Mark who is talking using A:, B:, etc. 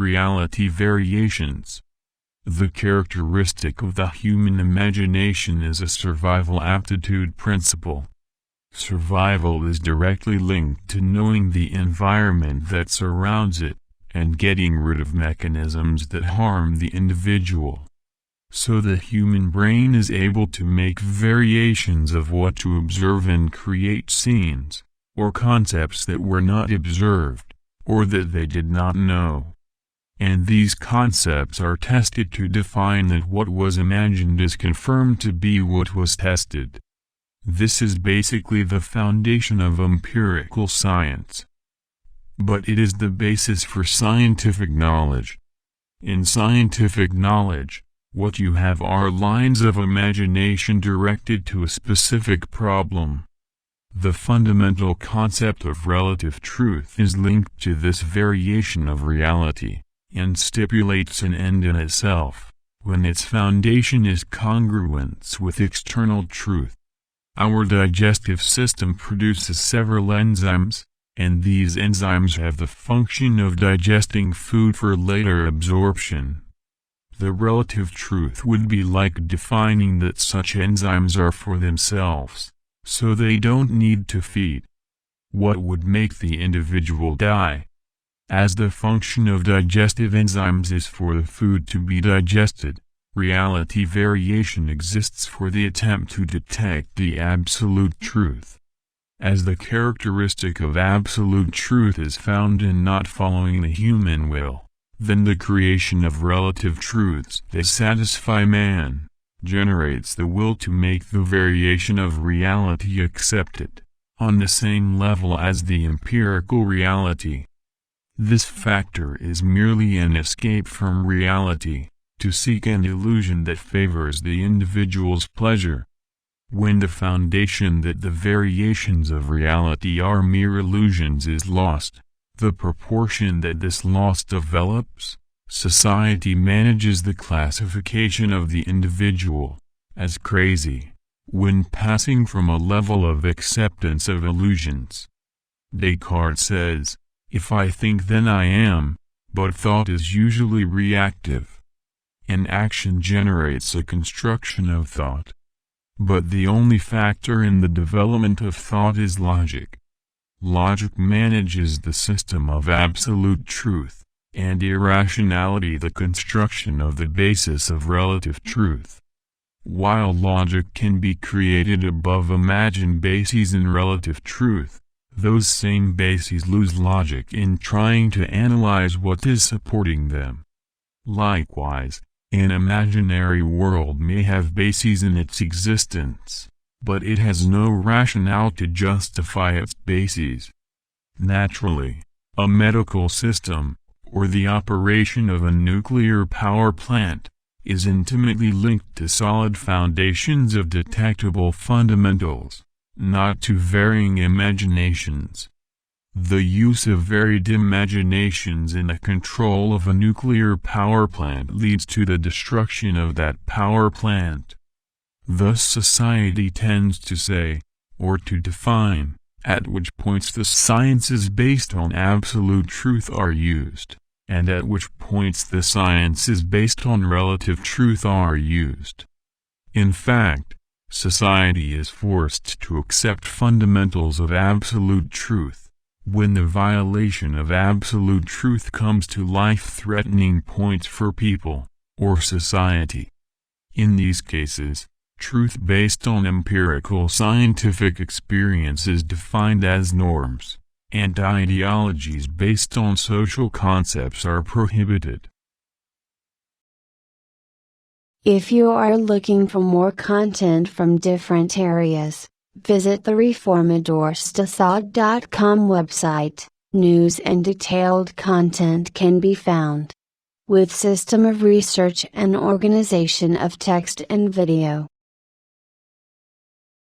A: reality variations. The characteristic of the human imagination is a survival aptitude principle. Survival is directly linked to knowing the environment that surrounds it, and getting rid of mechanisms that harm the individual. So the human brain is able to make variations of what to observe and create scenes, or concepts that were not observed, or that they did not know. And these concepts are tested to define that what was imagined is confirmed to be what was tested. This is basically the foundation of empirical science. But it is the basis for scientific knowledge. In scientific knowledge, what you have are lines of imagination directed to a specific problem. The fundamental concept of relative truth is linked to this variation of reality, and stipulates an end in itself, when its foundation is congruence with external truth. Our digestive system produces several enzymes, and these enzymes have the function of digesting food for later absorption. The relative truth would be like defining that such enzymes are for themselves, so they don't need to feed. What would make the individual die? As the function of digestive enzymes is for the food to be digested, reality variation exists for the attempt to detect the absolute truth. As the characteristic of absolute truth is found in not following the human will, then the creation of relative truths that satisfy man generates the will to make the variation of reality accepted, on the same level as the empirical reality. This factor is merely an escape from reality, to seek an illusion that favors the individual's pleasure. When the foundation that the variations of reality are mere illusions is lost, the proportion that this loss develops, society manages the classification of the individual as crazy, when passing from a level of acceptance of illusions. Descartes says, "If I think then I am," but thought is usually reactive. An action generates a construction of thought. But the only factor in the development of thought is logic. Logic manages the system of absolute truth, and irrationality the construction of the basis of relative truth. While logic can be created above imagined bases in relative truth, those same bases lose logic in trying to analyze what is supporting them. Likewise, an imaginary world may have bases in its existence, but it has no rationale to justify its bases. Naturally, a medical system, or the operation of a nuclear power plant, is intimately linked to solid foundations of detectable fundamentals, not to varying imaginations. The use of varied imaginations in the control of a nuclear power plant leads to the destruction of that power plant. Thus society tends to say, or to define, at which points the sciences based on absolute truth are used, and at which points the sciences based on relative truth are used. In fact, society is forced to accept fundamentals of absolute truth, when the violation of absolute truth comes to life-threatening points for people, or society. In these cases, truth based on empirical scientific experience is defined as norms, and ideologies based on social concepts are prohibited.
B: If you are looking for more content from different areas, visit the reformadorstacad.com website. News and detailed content can be found with system of research and organization of text and video.